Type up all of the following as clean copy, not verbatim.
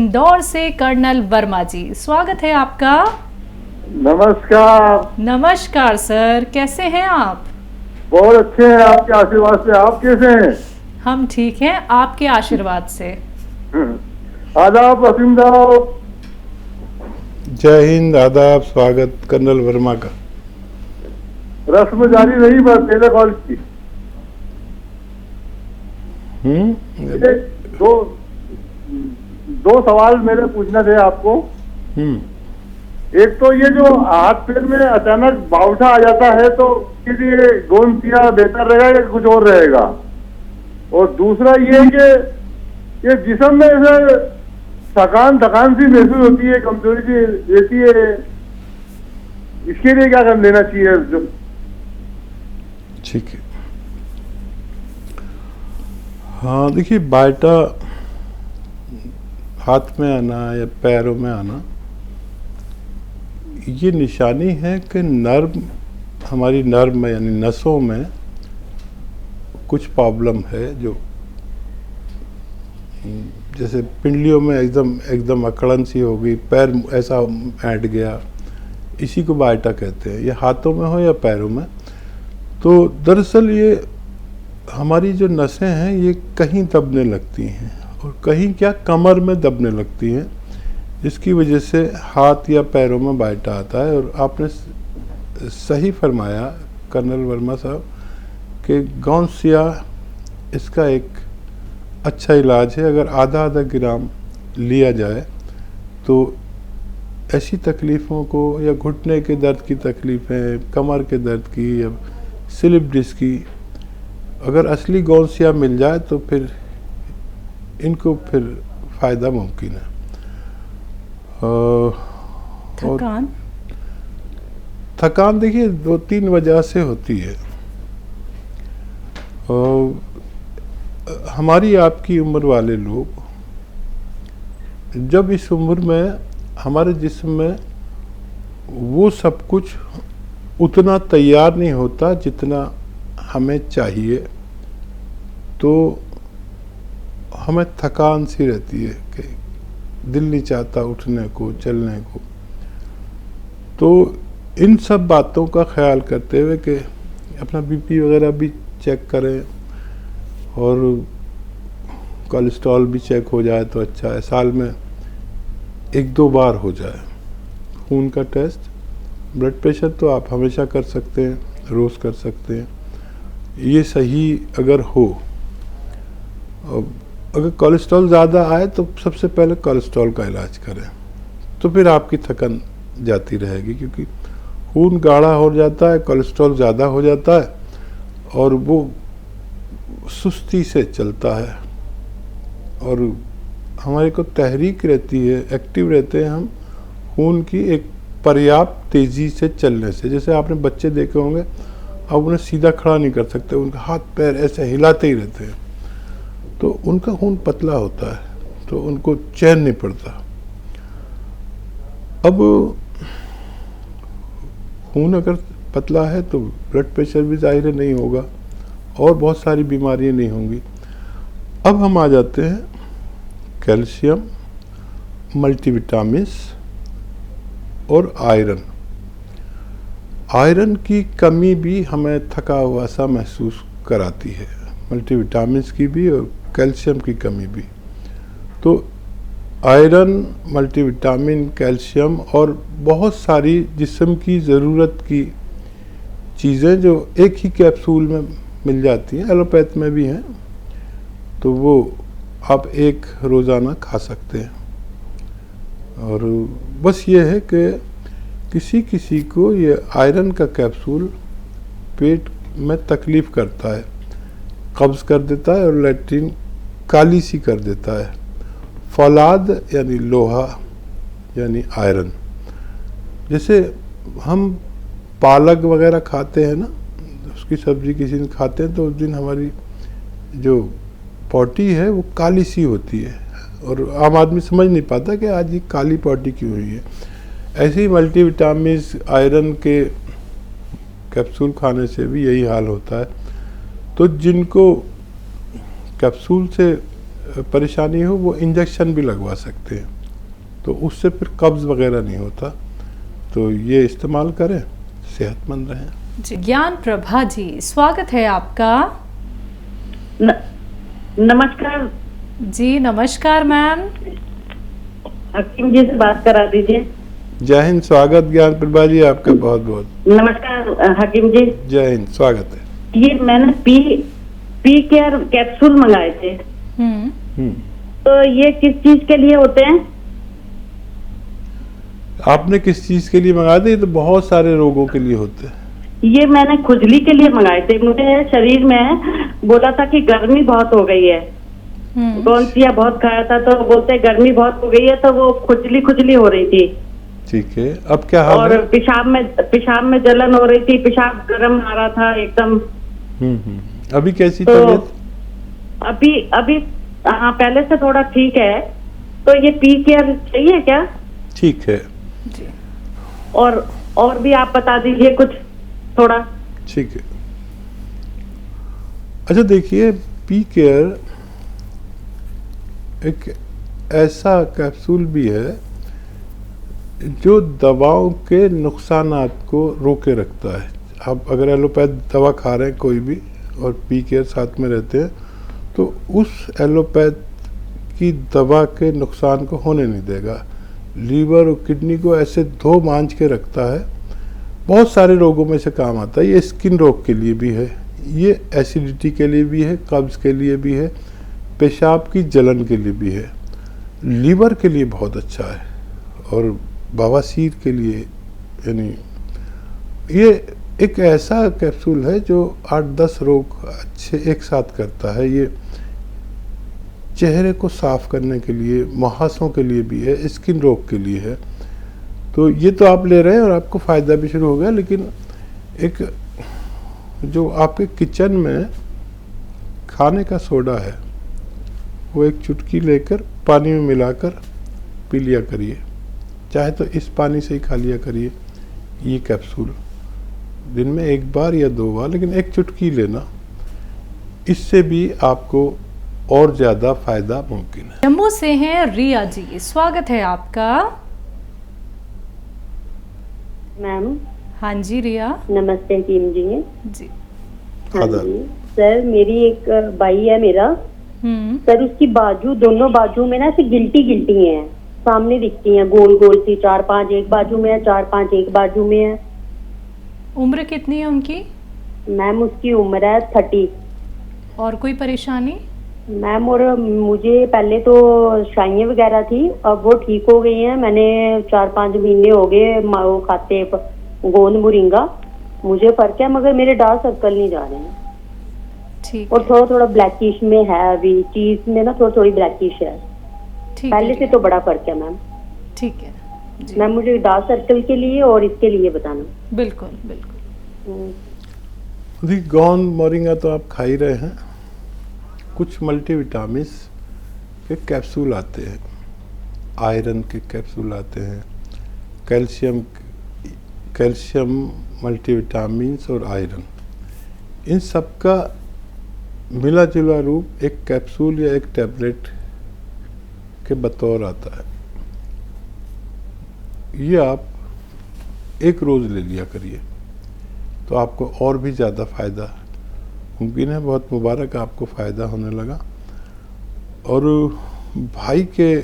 इंदौर से कर्नल वर्मा जी, स्वागत है आपका। नमस्कार। नमस्कार सर, कैसे हैं आप? बहुत अच्छे हैं आपके आशीर्वाद से। आप कैसे हैं? हम ठीक हैं आपके आशीर्वाद से। आदाब वसीम साहब। जय हिंद, आदाब, स्वागत कर्नल वर्मा का। रस्म जारी रही बस पहले कॉल की। दो सवाल मेरे पूछने थे आपको। एक तो ये जो हाथ पैर में अचानक बाउठा आ जाता है तो किसी गोंद पिया बेहतर रहेगा या कुछ और रहेगा? और दूसरा ये कि ये जिस्म में ऐसे थकान सी महसूस होती है, कमजोरी सी रहती है, इसके लिए क्या कर लेना चाहिए? जो ठीक है, हाँ देखिए, बाइटा हाथ में आना या पैरों में आना ये निशानी है कि नर्व, हमारी नर्व में यानी नसों में कुछ प्रॉब्लम है, जो जैसे पिंडलियों में एकदम अकड़न सी हो गई, पैर ऐसा ऐंठ गया, इसी को बाइटा कहते हैं। ये हाथों में हो या पैरों में। तो दरअसल ये हमारी जो नसें हैं ये कहीं दबने लगती हैं और कहीं क्या कमर में दबने लगती हैं, जिसकी वजह से हाथ या पैरों में बाइटा आता है। और आपने सही फरमाया कर्नल वर्मा साहब कि गौंसिया इसका एक अच्छा इलाज है। अगर आधा ग्राम लिया जाए तो ऐसी तकलीफ़ों को, या घुटने के दर्द की तकलीफ़ें, कमर के दर्द की या स्लिप डिस्क की, अगर असली गौंसिया मिल जाए तो फिर इनको फिर फ़ायदा मुमकिन है। थकान देखिए 2-3 वजह से होती है। हमारी आपकी उम्र वाले लोग जब इस उम्र में हमारे जिस्म में वो सब कुछ उतना तैयार नहीं होता जितना हमें चाहिए, तो हमें थकान सी रहती है कि दिल नहीं चाहता उठने को, चलने को। तो इन सब बातों का ख्याल करते हुए कि अपना बीपी वगैरह भी चेक करें और कोलेस्ट्रॉल भी चेक हो जाए तो अच्छा है। साल में 1-2 बार हो जाए खून का टेस्ट। ब्लड प्रेशर तो आप हमेशा कर सकते हैं, रोज़ कर सकते हैं, ये सही अगर हो। अगर कोलेस्ट्रॉल ज़्यादा आए तो सबसे पहले कोलेस्ट्रॉल का इलाज करें, तो फिर आपकी थकन जाती रहेगी, क्योंकि खून गाढ़ा हो जाता है, कोलेस्ट्रॉल ज़्यादा हो जाता है और वो सुस्ती से चलता है और हमारे को तहरीक रहती है, एक्टिव रहते हैं हम खून की एक पर्याप्त तेज़ी से चलने से। जैसे आपने बच्चे देखे होंगे, अब उन्हें सीधा खड़ा नहीं कर सकते, उनका हाथ पैर ऐसे हिलाते ही रहते हैं, तो उनका खून पतला होता है, तो उनको चैन नहीं पड़ता। अब खून अगर पतला है तो ब्लड प्रेशर भी ज़ाहिर नहीं होगा और बहुत सारी बीमारियां नहीं होंगी। अब हम आ जाते हैं कैल्शियम, मल्टीविटामिन्स और आयरन। आयरन की कमी भी हमें थका हुआ सा महसूस कराती है, मल्टीविटामिन्स की भी और कैल्शियम की कमी भी। तो आयरन, मल्टीविटामिन, कैल्शियम और बहुत सारी जिस्म की ज़रूरत की चीज़ें जो एक ही कैप्सूल में मिल जाती हैं, एलोपैथ में भी हैं, तो वो आप एक रोज़ाना खा सकते हैं। और बस ये है कि किसी किसी को ये आयरन का कैप्सूल पेट में तकलीफ़ करता है, कब्ज़ कर देता है और लैट्रिन काली सी कर देता है। फौलाद यानी लोहा यानी आयरन, जैसे हम पालक वगैरह खाते हैं ना, उसकी सब्ज़ी किसी दिन खाते हैं तो उस दिन हमारी जो पॉटी है वो काली सी होती है और आम आदमी समझ नहीं पाता कि आज ये काली पॉटी क्यों हुई है। ऐसे ही मल्टीविटामिन्स, आयरन के कैप्सूल खाने से भी यही हाल होता है। तो जिनको कैप्सूल से परेशानी हो वो इंजेक्शन भी लगवा सकते हैं, तो उससे फिर कब्ज़ वगैरह नहीं होता। तो ये इस्तेमाल करें, सेहतमंद रहें। जी, ज्ञान प्रभा जी, स्वागत है आपका। नमस्कार जी नमस्कार मैम। हकीम जी से बात करा दीजिए। जय हिंद, स्वागत ज्ञान प्रभा जी आपका बहुत बहुत। नमस्कार हकीम जी। जय हिंद, स्वागत है। ये मैंने पी केयर कैप्सूल मंगाए थे, हम्म। तो ये किस चीज के लिए होते हैं? आपने किस चीज़ के लिए मंगा थे? ये तो बहुत सारे रोगों के लिए होते हैं। ये मैंने खुजली के लिए मंगाए थे। मुझे शरीर में बोला था कि गर्मी बहुत हो गई है, गोंसिया बहुत खाया था तो बोलते गर्मी बहुत हो गई है, तो वो खुजली हो रही थी। ठीक है, अब क्या हाल और है? पेशाब में जलन हो रही थी, पेशाब गर्म आ रहा था एकदम। अभी कैसी तो तबीयत? अभी हाँ, पहले से थोड़ा ठीक है। तो ये पी केयर चाहिए क्या? ठीक है, जी। और भी आप बता दीजिए कुछ थोड़ा। ठीक है। अच्छा देखिए, पी केयर एक ऐसा कैप्सूल भी है जो दवाओं के नुकसानात को रोके रखता है। आप अगर एलोपैथ दवा खा रहे हैं कोई भी और पी केयर साथ में रहते हैं, तो उस एलोपैथ की दवा के नुकसान को होने नहीं देगा। लीवर और किडनी को ऐसे धो मांझ के रखता है। बहुत सारे रोगों में से काम आता है। ये स्किन रोग के लिए भी है, ये एसिडिटी के लिए भी है, कब्ज़ के लिए भी है, पेशाब की जलन के लिए भी है, लीवर के लिए बहुत अच्छा है, और बवासीर के लिए। यानी ये एक ऐसा कैप्सूल है जो 8-10 रोग अच्छे एक साथ करता है। ये चेहरे को साफ करने के लिए, मुहासों के लिए भी है, स्किन रोग के लिए है। तो ये तो आप ले रहे हैं और आपको फ़ायदा भी शुरू हो गया, लेकिन एक जो आपके किचन में खाने का सोडा है वो एक चुटकी लेकर पानी में मिलाकर पी लिया करिए, चाहे तो इस पानी से ही खा लिया करिए ये कैप्सूल, दिन में 1 बार या 2 बार, लेकिन एक चुटकी लेना। इससे भी आपको और ज़्यादा फ़ायदा मुमकिन है। जम्मू से हैं रिया जी, स्वागत है आपका। मैम हाँ जी रिया। नमस्ते हकीम जी। जी। हाँ जी सर, मेरी एक भाई है मेरा सर, उसकी बाजू, दोनों बाजू में ना ऐसे गिल्टी हैं, सामने दिखती हैं गोल गोल सी, 4-5 एक बाजू में है, 4-5 एक बाजू में है। उम्र कितनी है उनकी? मैम उसकी उम्र है 30। और कोई परेशानी? मैम और मुझे पहले तो शाइयाँ वगैरह थी, अब वो ठीक हो गई हैं। मैंने 4-5 महीने हो गए वो खाते गोंद मोरिंगा, मुझे फर्क है, मगर मेरे डार्क सर्कल नहीं जा रहे हैं। ठीक। और थोड़ा ब्लैकिश में है, अभी चीज में ना थोड़ी ब्लैकिश है। ठीक पहले से तो बड़ा फर्क है मैम। ठीक है जी। मैम मुझे डार्क सर्कल के लिए और इसके लिए बताना। बिल्कुल बिल्कुल। देखिए, गोंद मोरिंगा तो आप खा ही रहे हैं। कुछ मल्टीविटामिन्स के कैप्सूल आते हैं, आयरन के कैप्सूल आते हैं, कैल्शियम मल्टीविटामिन्स और आयरन, इन सब का मिला जुला रूप एक कैप्सूल या एक टैबलेट के बतौर आता है। ये आप एक रोज़ ले लिया करिए तो आपको और भी ज़्यादा फ़ायदा मुमकिन है। बहुत मुबारक, आपको फ़ायदा होने लगा। और भाई के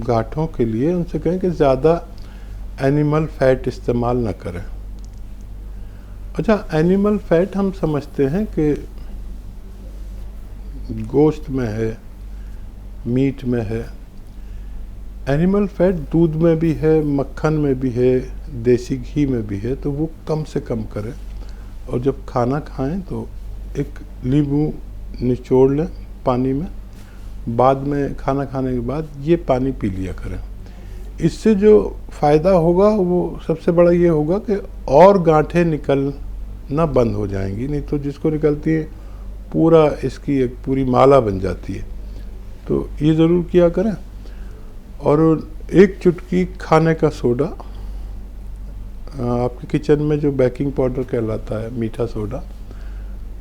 गांठों के लिए उनसे कहें कि ज़्यादा एनिमल फैट इस्तेमाल ना करें। अच्छा, एनिमल फैट हम समझते हैं कि गोश्त में है, मीट में है। एनिमल फैट दूध में भी है, मक्खन में भी है, देसी घी में भी है, तो वो कम से कम करें। और जब खाना खाएं तो एक नींबू निचोड़ लें पानी में, बाद में खाना खाने के बाद ये पानी पी लिया करें। इससे जो फ़ायदा होगा वो सबसे बड़ा ये होगा कि और गांठें निकलना बंद हो जाएंगी, नहीं तो जिसको निकलती है पूरा इसकी एक पूरी माला बन जाती है। तो ये ज़रूर किया करें। और एक चुटकी खाने का सोडा, आपके किचन में जो बेकिंग पाउडर कहलाता है, मीठा सोडा,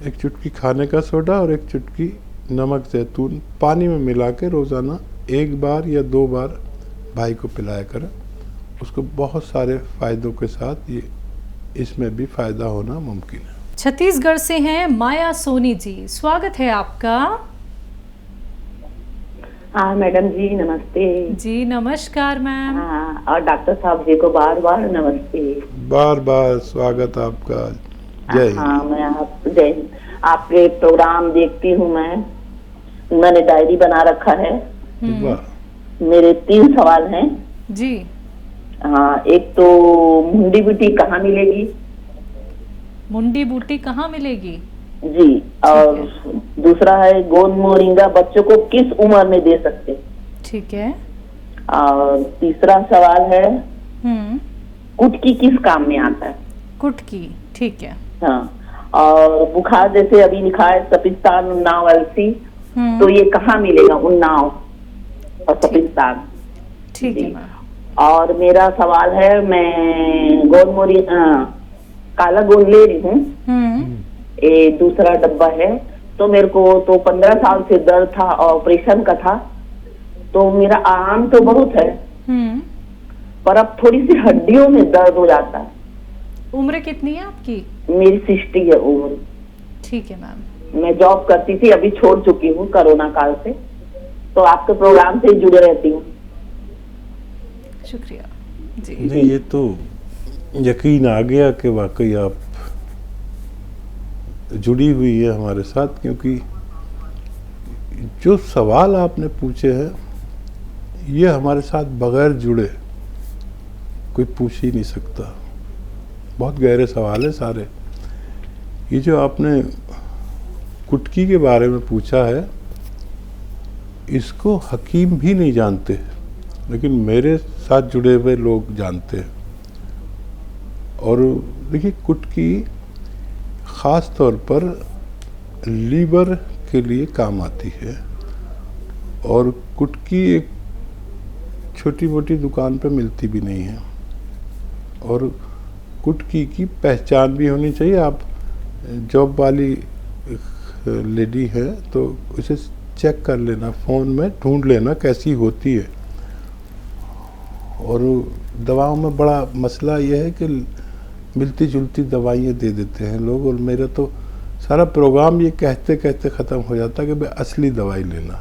एक चुटकी खाने का सोडा और एक चुटकी नमक जैतून पानी में मिला के रोज़ाना 1 बार या 2 बार भाई को पिलाया करें। उसको बहुत सारे फ़ायदों के साथ ये इसमें भी फ़ायदा होना मुमकिन है। छत्तीसगढ़ से हैं माया सोनी जी, स्वागत है आपका। हाँ मैडम जी नमस्ते। जी नमस्कार मैम। हाँ, और डॉक्टर साहब जी को बार बार नमस्ते। बार बार स्वागत आपका। जय हिंद। हाँ मैं जय हिंद। आपके प्रोग्राम देखती हूँ मैंने डायरी बना रखा है। वाह। मेरे 3 सवाल हैं जी। हाँ, एक तो मुंडी बूटी कहाँ मिलेगी? मुंडी बूटी कहाँ मिलेगी? जी। और दूसरा है गोंद मोरिंगा बच्चों को किस उम्र में दे सकते? ठीक है। और तीसरा सवाल है कुटकी किस काम में आता है? कुटकी, ठीक है। हाँ, और बुखार जैसे अभी लिखा है सपिस्तान उन्नाव अलसी, तो ये कहाँ मिलेगा उन्नाव और सपिस्तान? ठीक है मैम। और मेरा सवाल है, मैं गोंद मोरी काला गोंद ले रही हूँ, ये दूसरा डब्बा है, तो मेरे को तो 15 साल से दर्द था, ऑपरेशन का था, तो मेरा आराम तो बहुत है पर अब थोड़ी सी हड्डियों में दर्द हो जाता है। उम्र कितनी है आपकी? मेरी 60 है उम्र। ठीक है मैम। मैं जॉब करती थी, अभी छोड़ चुकी हूँ कोरोना काल से, तो आपके प्रोग्राम से ही जुड़े रहती हूँ। शुक्रिया जी। नहीं, ये तो यकीन आ गया कि वाकई आप जुड़ी हुई है हमारे साथ, क्योंकि जो सवाल आपने पूछे हैं ये हमारे साथ बगैर जुड़े कोई पूछ ही नहीं सकता। बहुत गहरे सवाल है सारे। ये जो आपने कुटकी के बारे में पूछा है, इसको हकीम भी नहीं जानते, लेकिन मेरे साथ जुड़े हुए लोग जानते हैं। और देखिए, कुटकी ख़ास तौर पर लीवर के लिए काम आती है, और कुटकी एक छोटी मोटी दुकान पे मिलती भी नहीं है, और कुटकी की पहचान भी होनी चाहिए। आप जॉब वाली लेडी है तो उसे चेक कर लेना, फ़ोन में ढूंढ लेना कैसी होती है। और दवाओं में बड़ा मसला यह है कि मिलती जुलती दवाइयाँ दे देते हैं लोग, और मेरा तो सारा प्रोग्राम ये कहते कहते ख़त्म हो जाता है कि भाई असली दवाई लेना।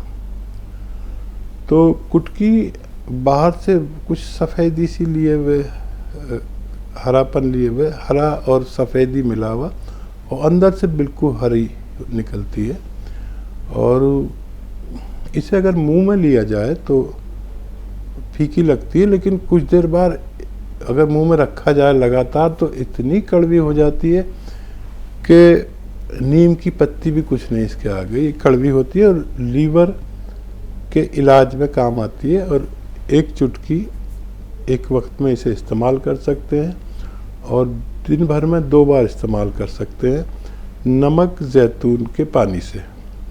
तो कुटकी बाहर से कुछ सफ़ेदी सी लिए हुए, हरापन लिए हुए, हरा और सफ़ेदी मिला हुआ, और अंदर से बिल्कुल हरी निकलती है। और इसे अगर मुंह में लिया जाए तो फीकी लगती है, लेकिन कुछ देर बाद अगर मुंह में रखा जाए लगातार तो इतनी कड़वी हो जाती है कि नीम की पत्ती भी कुछ नहीं इसके आगे। ये कड़वी होती है और लीवर के इलाज में काम आती है, और एक चुटकी एक वक्त में इसे इस्तेमाल कर सकते हैं, और दिन भर में 2 बार इस्तेमाल कर सकते हैं नमक जैतून के पानी से।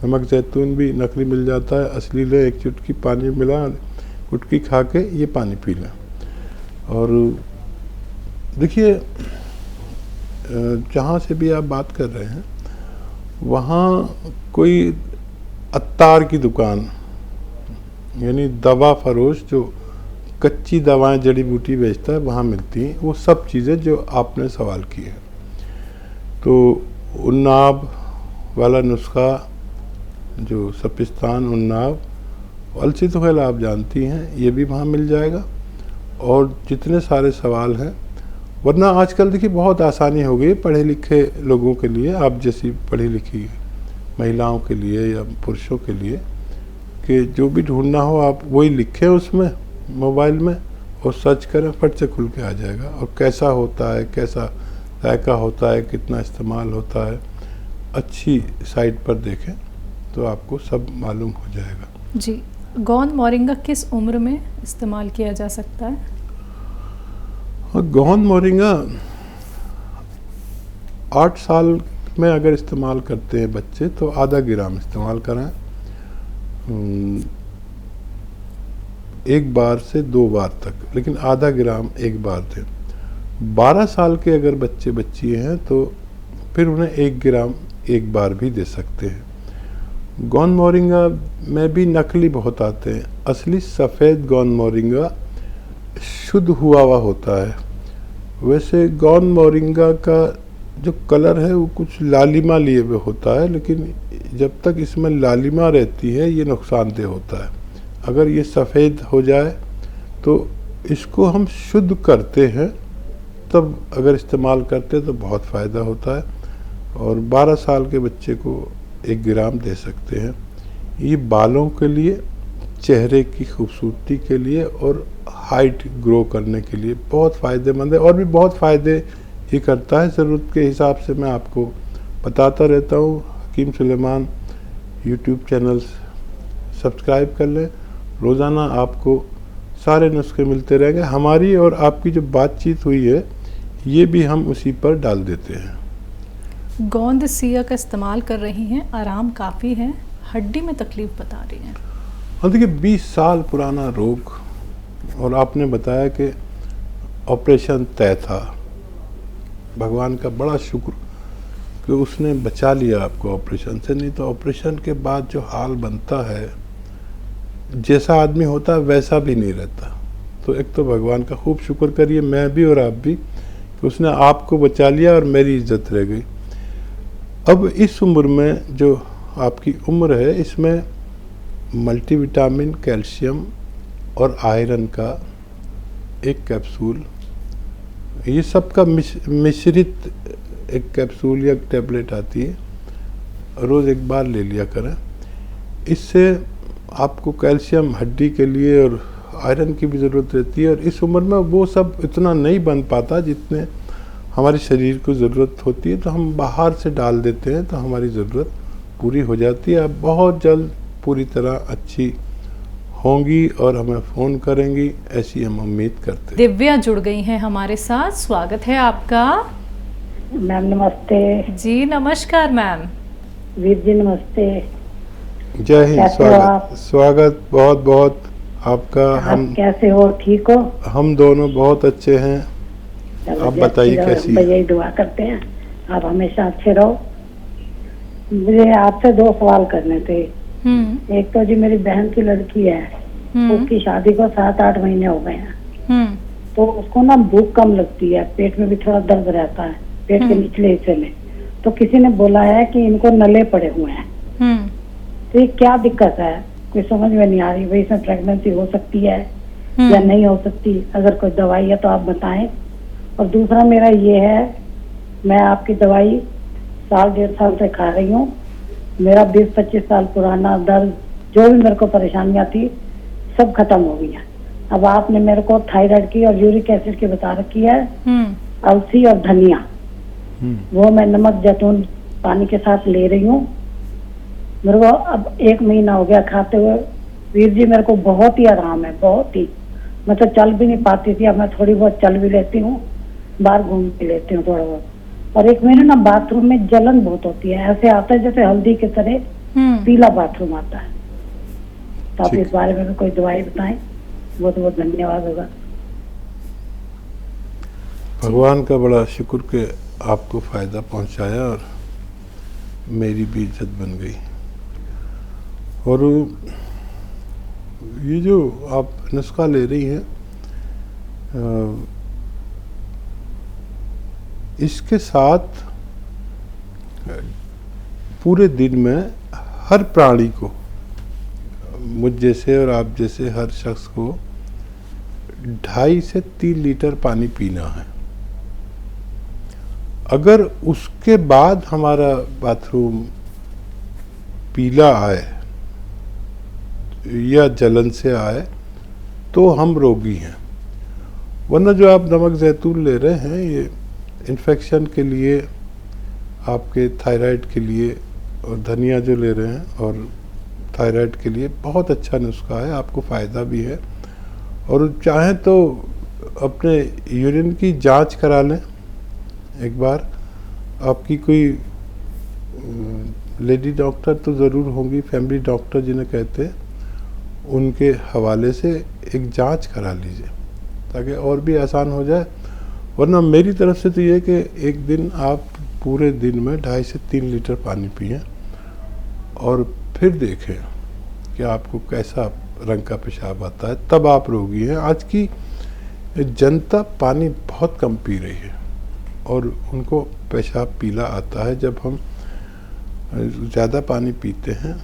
नमक जैतून भी नकली मिल जाता है, असली ले, एक चुटकी पानी मिला, कुटकी खा के ये पानी पी लें। और देखिए, जहाँ से भी आप बात कर रहे हैं वहाँ कोई अत्तार की दुकान, यानी दवा फरोश जो कच्ची दवाएं जड़ी बूटी बेचता है, वहाँ मिलती हैं वो सब चीज़ें जो आपने सवाल की है। तो उन्नाव वाला नुस्खा, जो सपिस्तान, उन्नाव, अलसी तो खैर आप जानती हैं, ये भी वहाँ मिल जाएगा। और जितने सारे सवाल हैं, वरना आजकल देखिए बहुत आसानी हो गई पढ़े लिखे लोगों के लिए, आप जैसी पढ़ी लिखी महिलाओं के लिए या पुरुषों के लिए, कि जो भी ढूंढना हो आप वही लिखें उसमें मोबाइल में और सर्च करें, फट से खुल के आ जाएगा। और कैसा होता है, कैसा जायका होता है, कितना इस्तेमाल होता है, अच्छी साइट पर देखें तो आपको सब मालूम हो जाएगा। जी। गोंद मोरिंगा किस उम्र में इस्तेमाल किया जा सकता है? गोंद मोरिंगा 8 साल में अगर इस्तेमाल करते हैं बच्चे तो आधा ग्राम इस्तेमाल कराएं, 1 बार से 2 बार तक, लेकिन आधा ग्राम 1 बार दें। 12 साल के अगर बच्ची हैं तो फिर उन्हें 1 ग्राम 1 बार भी दे सकते हैं। गोंद मोरिंगा में भी नकली बहुत आते हैं। असली सफ़ेद गोंद मोरिंगा शुद्ध हुआ होता है। वैसे गोंद मोरिंगा का जो कलर है वो कुछ लालिमा लिए हुए होता है, लेकिन जब तक इसमें लालिमा रहती है ये नुकसानदेह होता है। अगर ये सफ़ेद हो जाए तो इसको हम शुद्ध करते हैं, तब अगर इस्तेमाल करते हैं तो बहुत फ़ायदा होता है। और 12 साल के बच्चे को 1 ग्राम दे सकते हैं। ये बालों के लिए, चेहरे की खूबसूरती के लिए और हाइट ग्रो करने के लिए बहुत फ़ायदेमंद है। और भी बहुत फ़ायदे ये करता है, ज़रूरत के हिसाब से मैं आपको बताता रहता हूँ। हकीम सुलेमान यूट्यूब चैनल सब्सक्राइब कर लें, रोज़ाना आपको सारे नुस्खे मिलते रहेंगे। हमारी और आपकी जो बातचीत हुई है ये भी हम उसी पर डाल देते हैं। गोंद सिया का इस्तेमाल कर रही हैं, आराम काफ़ी है, हड्डी में तकलीफ बता रही हैं। और देखिए 20 साल पुराना रोग, और आपने बताया कि ऑपरेशन तय था। भगवान का बड़ा शुक्र कि उसने बचा लिया आपको ऑपरेशन से, नहीं तो ऑपरेशन के बाद जो हाल बनता है, जैसा आदमी होता है वैसा भी नहीं रहता। तो एक तो भगवान का खूब शुक्र करिए, मैं भी और आप भी, कि उसने आपको बचा लिया और मेरी इज्जत रह गई। अब इस उम्र में जो आपकी उम्र है, इसमें मल्टीविटामिन, कैल्शियम और आयरन का 1 कैप्सूल, ये सब का मिश्रित 1 कैप्सूल या टैबलेट आती है, रोज़ 1 बार ले लिया करें। इससे आपको कैल्शियम हड्डी के लिए और आयरन की भी ज़रूरत रहती है। और इस उम्र में वो सब इतना नहीं बन पाता जितने हमारे शरीर को ज़रूरत होती है, तो हम बाहर से डाल देते हैं तो हमारी ज़रूरत पूरी हो जाती है। अब बहुत जल्द पूरी तरह अच्छी होंगी और हमें फ़ोन करेंगी, ऐसी हम उम्मीद करते हैं। दिव्या जुड़ गई हैं हमारे साथ, स्वागत है आपका। मैम नमस्ते। जी नमस्कार मैम। वीर जी नमस्ते। जय हिंद। कैसे हो आप? स्वागत बहुत बहुत आपका। आप कैसे हो? ठीक हो? हम दोनों बहुत अच्छे हैं। आप बताइए कैसी? यही दुआ करते हैं आप हमेशा अच्छे रहो। मुझे आपसे 2 सवाल करने थे। एक तो जी मेरी बहन की लड़की है, उसकी शादी को 7-8 महीने हो गए हैं, तो उसको ना भूख कम लगती है, पेट में भी थोड़ा दर्द रहता है, पेट के निचले हिस्से में। तो किसी ने बोला है कि इनको नले पड़े हुए हैं, तो ये क्या दिक्कत है? कोई समझ में नहीं आ रही। भाई इसमें प्रेगनेंसी हो सकती है या नहीं हो सकती? अगर कोई दवाई है तो आप बताएं। और दूसरा मेरा ये है, मैं आपकी दवाई 1.5 साल से खा रही हूँ। मेरा 20-25 साल पुराना दर्द, जो भी मेरे को परेशानियां थी, सब खत्म हो गई है। अब आपने मेरे को थायराइड की और यूरिक एसिड की बता रखी है, अलसी और धनिया, वो मैं नमक जैतून पानी के साथ ले रही हूँ। मेरे को अब 1 महीना हो गया खाते हुए। वीर जी मेरे को बहुत ही आराम है, बहुत ही। मैं तो चल भी नहीं पाती थी, अब मैं थोड़ी बहुत चल भी लेती हूँ, बाहर घूम भी लेती हूँ थोड़ा बहुत। और एक महीने ना बाथरूम में जलन बहुत होती है, ऐसे आता है जैसे हल्दी की तरह पीला बाथरूम आता है। तो आप इस बारे में भी कोई दवाई बताएं, बहुत बहुत धन्यवाद होगा। भगवान का बड़ा शुक्र कि आपको फ़ायदा पहुंचाया और मेरी भी इज्जत बन गई। और ये जो आप नुस्खा ले रही हैं, इसके साथ पूरे दिन में हर प्राणी को, मुझ जैसे और आप जैसे हर शख्स को 2.5 से 3 लीटर पानी पीना है। अगर उसके बाद हमारा बाथरूम पीला आए या जलन से आए तो हम रोगी हैं। वरना जो आप नमक जैतून ले रहे हैं, ये इन्फेक्शन के लिए, आपके थायराइड के लिए, और धनिया जो ले रहे हैं और थायराइड के लिए बहुत अच्छा नुस्खा है, आपको फ़ायदा भी है। और चाहें तो अपने यूरिन की जांच करा लें एक बार। आपकी कोई लेडी डॉक्टर तो ज़रूर होंगी, फैमिली डॉक्टर जिन्हें कहते हैं, उनके हवाले से एक जांच करा लीजिए ताकि और भी आसान हो जाए। वरना मेरी तरफ से तो ये कि एक दिन आप पूरे दिन में 2.5 से 3 लीटर पानी पिएं और फिर देखें कि आपको कैसा रंग का पेशाब आता है, तब आप रोगी हैं। आज की जनता पानी बहुत कम पी रही है और उनको पेशाब पीला आता है। जब हम ज़्यादा पानी पीते हैं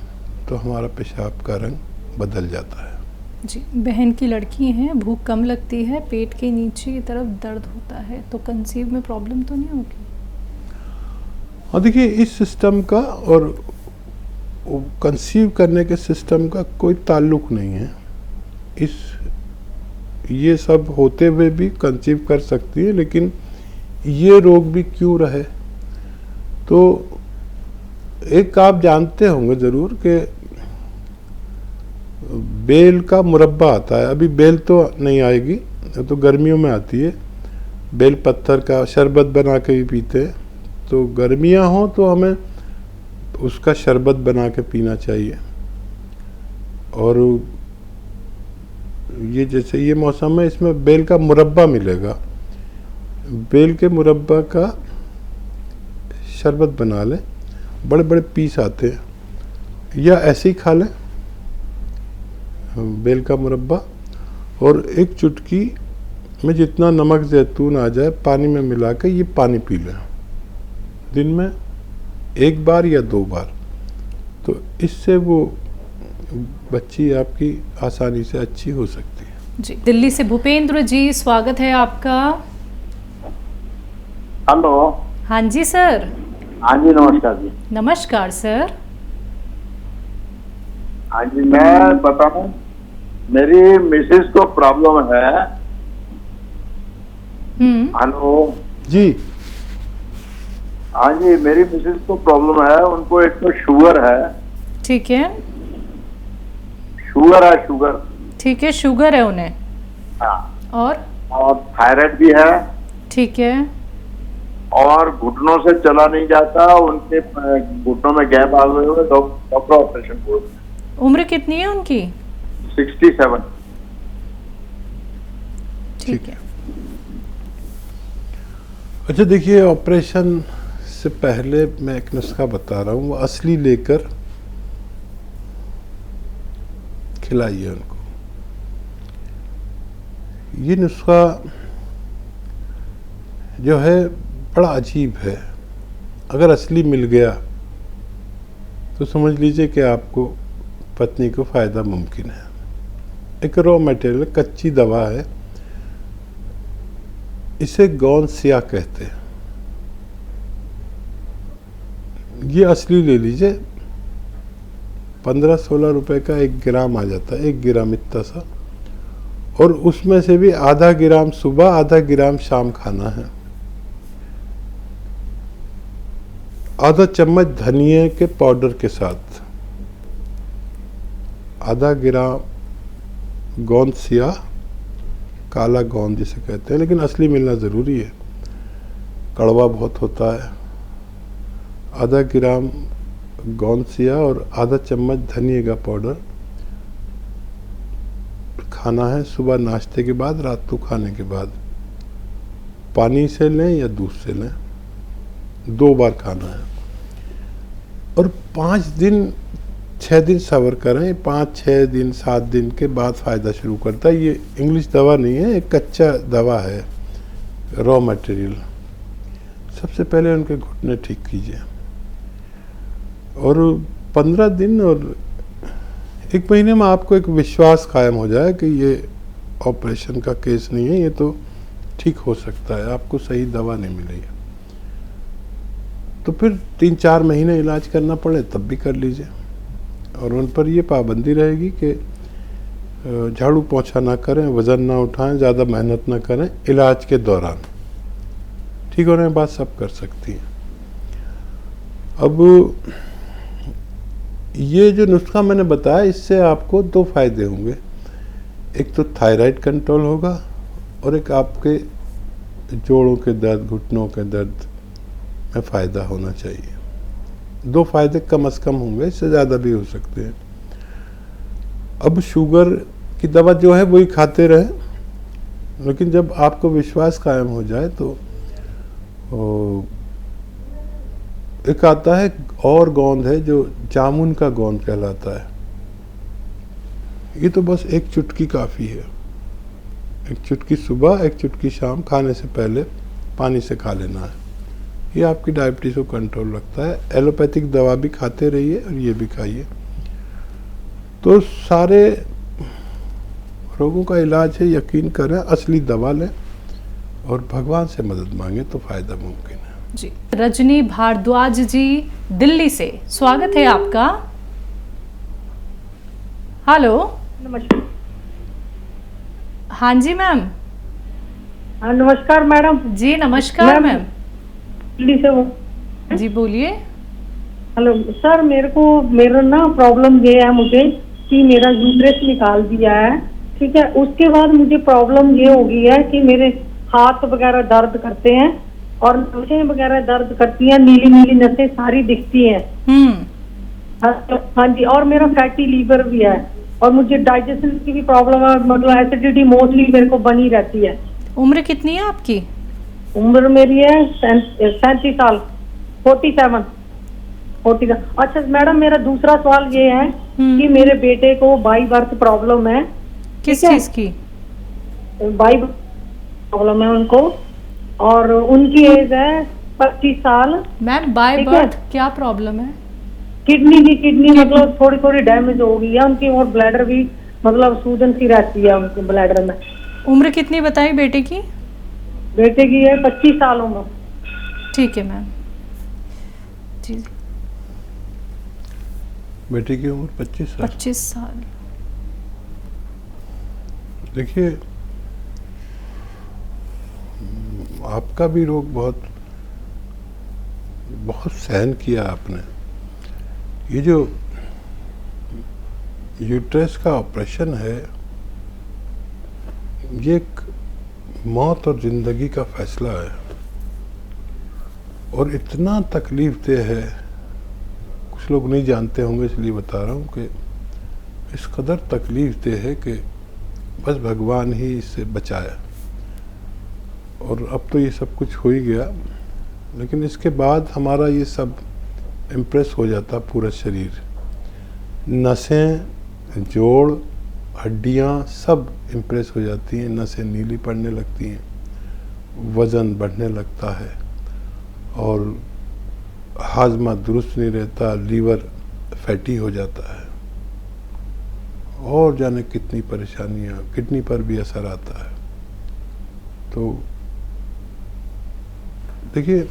तो हमारा पेशाब का रंग बदल जाता है। जी, बहन की लड़की हैं, भूख कम लगती है, पेट के नीचे की तरफ दर्द होता है, तो कंसीव में प्रॉब्लम तो नहीं होगी? हाँ, देखिए इस सिस्टम का और कंसीव करने के सिस्टम का कोई ताल्लुक नहीं है। ये सब होते हुए भी कंसीव कर सकती है, लेकिन ये रोग भी क्यों रहे? तो एक आप जानते होंगे ज़रूर कि बेल का मुरब्बा आता है। अभी बेल तो नहीं आएगी, तो गर्मियों में आती है। बेल पत्थर का शरबत बना के भी पीते हैं। तो गर्मियाँ हों तो हमें उसका शरबत बना के पीना चाहिए। और ये जैसे ये मौसम है, इसमें बेल का मुरब्बा मिलेगा। बेल के मुरब्बा का शरबत बना लें, बड़े बड़े पीस आते हैं, या ऐसे ही खा लें बेल का मुरब्बा। और एक चुटकी में जितना नमक जैतून आ जाए पानी में मिला के ये पानी पी लें दिन में 1 बार या 2 बार। तो इससे वो बच्ची आपकी आसानी से अच्छी हो सकती है। जी, दिल्ली से भूपेंद्र जी, स्वागत है आपका। हेलो। हाँ जी सर। हाँ जी, नमस्कार जी। नमस्कार सर। हाँ जी, मैं बताऊं, मेरी मिसेस को प्रॉब्लम है। हेलो जी। हाँ जी, मेरी मिसेस को प्रॉब्लम है। उनको एक तो शुगर है। ठीक है। शुगर है, शुगर। ठीक है, शुगर है उन्हें। हाँ। और थायराइड भी है। ठीक है। और घुटनों से चला नहीं जाता, उनके घुटनों में गैप आ गए हुए, डॉक्टर ऑपरेशन बोल। उम्र कितनी है उनकी? 67। ठीक है। अच्छा, देखिए ऑपरेशन से पहले मैं एक नुस्खा बता रहा हूँ, वो असली लेकर खिलाइए उनको। ये नुस्खा जो है बड़ा अजीब है। अगर असली मिल गया तो समझ लीजिए कि आपको पत्नी को फ़ायदा मुमकिन है। एक रॉ मटेरियल, कच्ची दवा है, इसे गौनसिया कहते हैं। ये असली ले लीजिए, 15-16 रुपए का 1 ग्राम आ जाता है, 1 ग्राम इतना सा। और उसमें से भी आधा ग्राम सुबह, आधा ग्राम शाम खाना है। आधा चम्मच धनिया के पाउडर के साथ, आधा ग्राम गौनसिया, काला गोंद जिसे कहते हैं, लेकिन असली मिलना ज़रूरी है, कड़वा बहुत होता है। आधा ग्राम गौनसिया और आधा चम्मच धनिया का पाउडर खाना है सुबह नाश्ते के बाद, रात को खाने के बाद। पानी से लें या दूध से लें, 2 बार खाना है। और 5 दिन 6 दिन सब्र करें। 5-6 दिन 7 दिन के बाद फ़ायदा शुरू करता है। ये इंग्लिश दवा नहीं है, एक कच्चा दवा है, रॉ मटेरियल। सबसे पहले उनके घुटने ठीक कीजिए, और 15 दिन और 1 महीने में आपको एक विश्वास कायम हो जाए कि ये ऑपरेशन का केस नहीं है, ये तो ठीक हो सकता है, आपको सही दवा नहीं मिली है। तो फिर 3-4 महीने इलाज करना पड़े तब भी कर लीजिए। और उन पर ये पाबंदी रहेगी कि झाड़ू पोंछा ना करें, वज़न ना उठाएं, ज़्यादा मेहनत ना करें इलाज के दौरान। ठीक होने के बाद सब कर सकती हैं। अब ये जो नुस्खा मैंने बताया, इससे आपको 2 फायदे होंगे। एक तो थायराइड कंट्रोल होगा, और एक आपके जोड़ों के दर्द, घुटनों के दर्द में फ़ायदा होना चाहिए। 2 फायदे कम से कम होंगे, इससे ज़्यादा भी हो सकते हैं। अब शुगर की दवा जो है वही खाते रहें, लेकिन जब आपको विश्वास कायम हो जाए तो एक आता है और गोंद है जो जामुन का गोंद कहलाता है। ये तो बस एक चुटकी काफ़ी है, एक चुटकी सुबह, एक चुटकी शाम, खाने से पहले पानी से खा लेना है। ये आपकी डायबिटीज़ को कंट्रोल रखता है। एलोपैथिक दवा भी खाते रहिए और ये भी खाइए। तो सारे रोगों का इलाज है, यकीन करें, असली दवा लें और भगवान से मदद मांगे तो फ़ायदा मुमकिन है। जी, रजनी भारद्वाज जी दिल्ली से, स्वागत है आपका। हेलो, नमस्कार। हाँ जी मैम। हाँ नमस्कार मैडम जी नमस्कार मैम। दिल्ली से जी बोलिए। हेलो सर, मेरा ना प्रॉब्लम ये है मुझे कि मेरा यूट्रस निकाल दिया है, ठीक है। उसके बाद मुझे प्रॉब्लम ये हो गई है कि मेरे हाथ वगैरह दर्द करते हैं और नसें वगैरह दर्द करती हैं, नीली नीली नसें सारी दिखती हैं। हाँ जी, और मेरा फैटी लीवर भी है और मुझे डाइजेशन की भी प्रॉब्लम है, मतलब एसिडिटी मोस्टली मेरे को बनी रहती है। उम्र कितनी है आपकी? उम्र मेरी है 37 साल, 47। अच्छा मैडम, मेरा दूसरा सवाल ये है कि मेरे बेटे को बाई बर्थ प्रॉब्लम है। किस चीज की? बाई प्रॉब्लम है उनको, और उनकी एज है 25 साल। मैम बाय बर्थ क्या प्रॉब्लम है? किडनी मतलब थोड़ी थोड़ी डैमेज हो गई है उनकी, और ब्लैडर भी मतलब सूजन सी रहती है उनके ब्लैडर में। उम्र कितनी बताई बेटे की? बेटे की है 25 साल उम्र। ठीक है मैम जी। बेटे की उम्र 25 साल। 25 साल। देखिए, आपका भी रोग बहुत सहन किया आपने। ये जो यूट्रस का ऑपरेशन है, ये एक मौत और ज़िंदगी का फैसला है और इतना तकलीफ दे है। कुछ लोग नहीं जानते होंगे इसलिए बता रहा हूँ कि इस कदर तकलीफ दे है कि बस भगवान ही इससे बचाया। और अब तो ये सब कुछ हो ही गया, लेकिन इसके बाद हमारा ये सब इम्प्रेस हो जाता पूरा शरीर, नसें, जोड़, हड्डियाँ सब इम्प्रेस हो जाती हैं, नसें नीली पड़ने लगती हैं, वज़न बढ़ने लगता है और हाजमा दुरुस्त नहीं रहता, लीवर फैटी हो जाता है और जाने कितनी परेशानियाँ, किडनी पर भी असर आता है। तो देखिए,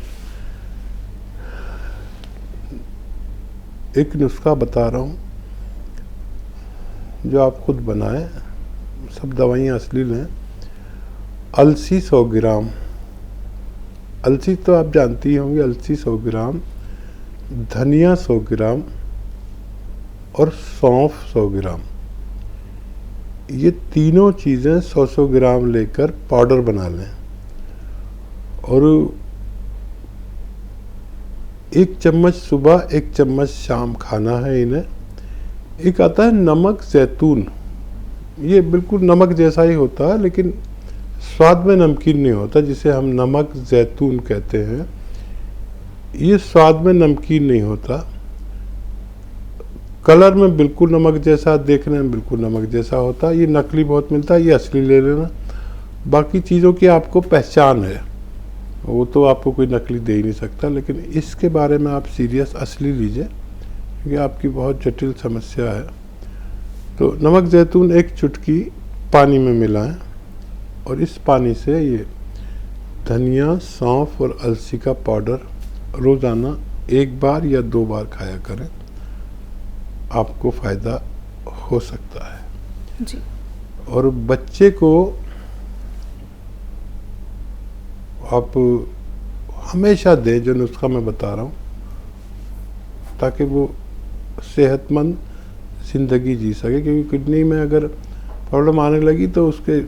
एक नुस्खा बता रहा हूँ जो आप खुद बनाएं, सब दवाइयाँ असली लें। अलसी 100 ग्राम, अलसी तो आप जानती होंगी, अलसी 100 ग्राम, धनिया 100 ग्राम और सौंफ 100 ग्राम, ये तीनों चीज़ें 100-100 ग्राम लेकर पाउडर बना लें और 1 चम्मच सुबह 1 चम्मच शाम खाना है इन्हें। एक आता है नमक जैतून, ये बिल्कुल नमक जैसा ही होता है लेकिन स्वाद में नमकीन नहीं होता, जिसे हम नमक जैतून कहते हैं। ये स्वाद में नमकीन नहीं होता, कलर में बिल्कुल नमक जैसा, देखने में बिल्कुल नमक जैसा होता है। ये नकली बहुत मिलता है, ये असली ले लेना। बाकी चीज़ों की आपको पहचान है, वो तो आपको कोई नकली दे ही नहीं सकता, लेकिन इसके बारे में आप सीरियस असली लीजिए क्योंकि आपकी बहुत जटिल समस्या है। तो नमक जैतून 1 चुटकी पानी में मिलाएं और इस पानी से ये धनिया, सौंफ और अलसी का पाउडर रोज़ाना 1 बार या 2 बार खाया करें, आपको फ़ायदा हो सकता है जी। और बच्चे को आप हमेशा दें जो नुस्खा मैं बता रहा हूँ, ताकि वो सेहतमंद ज़िंदगी जी सके। क्योंकि किडनी में अगर प्रॉब्लम आने लगी तो उसके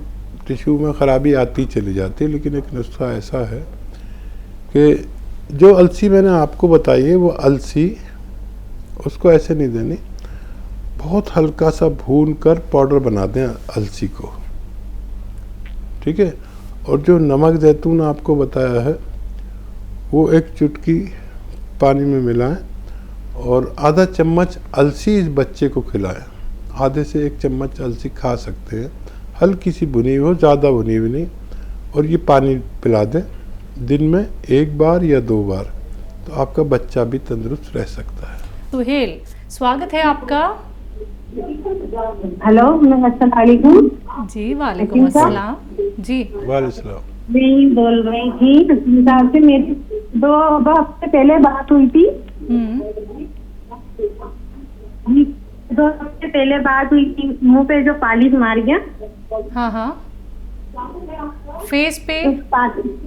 टिश्यू में ख़राबी आती चली जाती है। लेकिन एक नुस्खा ऐसा है कि जो अलसी मैंने आपको बताई है, वो अलसी उसको ऐसे नहीं देनी, बहुत हल्का सा भून कर पाउडर बना दें अलसी को, ठीक है। और जो नमक जैतून आपको बताया है, वो 1 चुटकी पानी में मिलाएं और आधा चम्मच अलसी इस बच्चे को खिलाएं। आधे से 1 चम्मच अलसी खा सकते हैं, हल्की सी भुनी हो, ज़्यादा भुनी हुई नहीं, और ये पानी पिला दें दिन में 1 बार या 2 बार, तो आपका बच्चा भी तंदुरुस्त रह सकता है। सुहेल, स्वागत है आपका। हेलो, अस्सलाम वालेकुम। जी वालेकुम अस्सलाम। जी वालेकुम सलाम। मैं बोल रही थी हकीम साहब से, मेरी 2 हफ्ते पहले बात हुई थी। 2 हफ्ते पहले बात हुई थी, मुंह पे जो पालिश मार गया। हाँ हाँ, फेस पे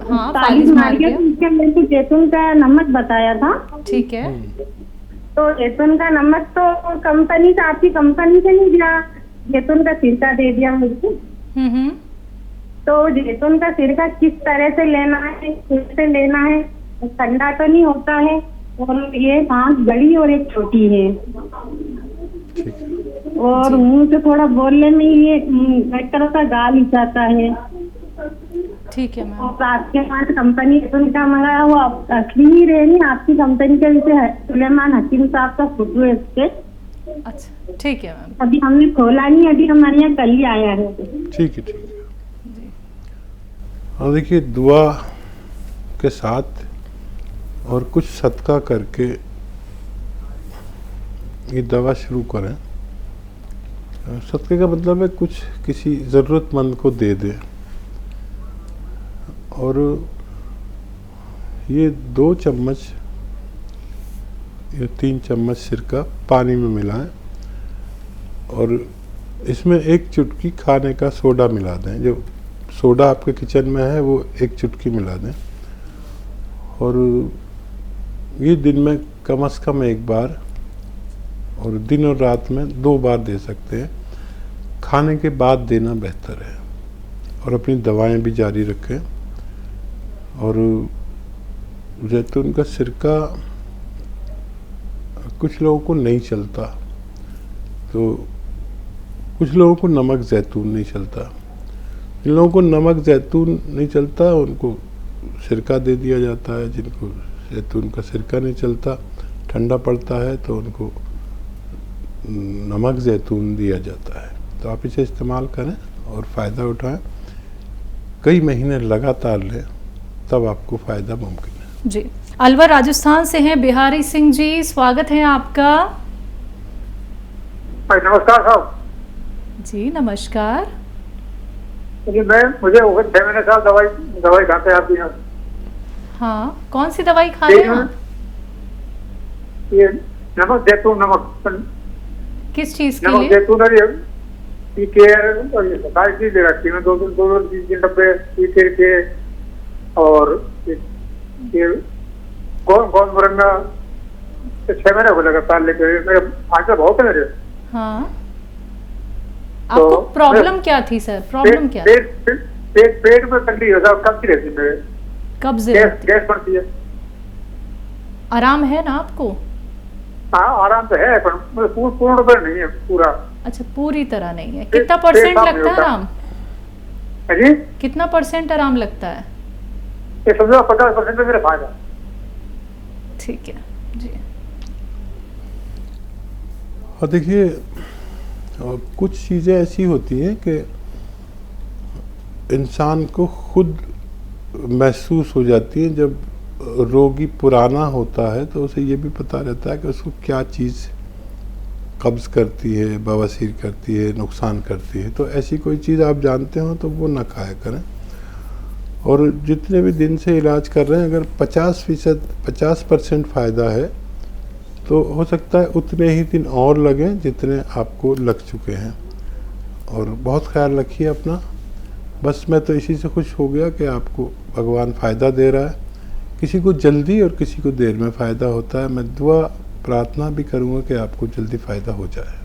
हाँ पालिश मार गया। तो उसके मेरे को जैतून का नमक बताया था। ठीक है। तो जैतून का नमक तो कंपनी से, आपकी कंपनी से नहीं दिया, जैतून का सिरका दे दिया मुझको। तो जैतून का सिरका किस तरह से लेना है, कैसे लेना है? ठंडा तो नहीं होता है, और ये 5 बड़ी और 1 छोटी है, और मुंह से थोड़ा बोलने में ये एक तरह का गाल ही जाता है। ठीक है मैम। और आपके पास कंपनी का मंगाया हुआ असली ही रहेगी, आपकी कंपनी के जैसे सुलेमान हकीम साहब का फोटो है इसके। अच्छा ठीक है मैम। अभी हमने खोला नहीं, अभी हमारे यहाँ कल ही आया है। ठीक है। और देखिए, दुआ के साथ और कुछ सदका करके ये दवा शुरू करें। सदके का मतलब है कुछ किसी ज़रूरतमंद को दे दें, और ये 2 चम्मच या 3 चम्मच सिरका पानी में मिलाएं, और इसमें 1 चुटकी खाने का सोडा मिला दें। जो सोडा आपके किचन में है वो 1 चुटकी मिला दें, और ये दिन में कम से कम 1 बार, और दिन और रात में 2 बार दे सकते हैं। खाने के बाद देना बेहतर है, और अपनी दवाएं भी जारी रखें। और जैतून का सिरका कुछ लोगों को नहीं चलता, तो कुछ लोगों को नमक जैतून नहीं चलता। जिन लोगों को नमक जैतून नहीं चलता उनको सिरका दे दिया जाता है। जिनको जैतून का सिरका नहीं चलता, ठंडा पड़ता है, तो उनको नमक जैतून दिया जाता है। तो आप इसे इस्तेमाल करें और फ़ायदा उठाएं। कई महीने लगातार लें, तब आपको फ़ायदा मुमकिन है। जी, अलवर राजस्थान से हैं बिहारी सिंह जी, स्वागत है आपका। नमस्कार साहब। जी नमस्कार। मुझे 6 महीने साल दवाई खाते हैं आपके यहाँ। हाँ, कौन सी दवाई खा रहे हैं आप? ये नमक जैतून, नमक किस चीज के नमक लिए? जैतून और ये सारी चीज दे रखी है। 2-3 डब्बे पीके के, और ये कौन मुरंगा 6 महीने हो लगातार लेके, मेरे आंसर बहुत है मेरे। हाँ, आपको प्रॉब्लम क्या थी सर? प्रॉब्लम क्या? पेट में तकलीफ है साहब, कब्ज रहती है, कब्ज, गैस बनती है। आराम है ना आपको? हाँ, आराम तो है, पर पूर्ण पर नहीं है पूरा। अच्छा, पूरी तरह नहीं है। कितना % लगता है आराम? जी, कितना % आराम लगता है? ये समझो 50% में मेरा फायदा। ठीक है जी। और देखिए, कुछ चीज़ें ऐसी होती हैं कि इंसान को खुद महसूस हो जाती हैं। जब रोगी पुराना होता है तो उसे ये भी पता रहता है कि उसको क्या चीज़ कब्ज़ करती है, बवासीर करती है, नुकसान करती है। तो ऐसी कोई चीज़ आप जानते हो तो वो ना खाया करें। और जितने भी दिन से इलाज कर रहे हैं, अगर 50% फ़ायदा है तो हो सकता है उतने ही दिन और लगें जितने आपको लग चुके हैं। और बहुत ख्याल रखिए अपना। बस मैं तो इसी से खुश हो गया कि आपको भगवान फ़ायदा दे रहा है। किसी को जल्दी और किसी को देर में फ़ायदा होता है। मैं दुआ प्रार्थना भी करूँगा कि आपको जल्दी फ़ायदा हो जाए।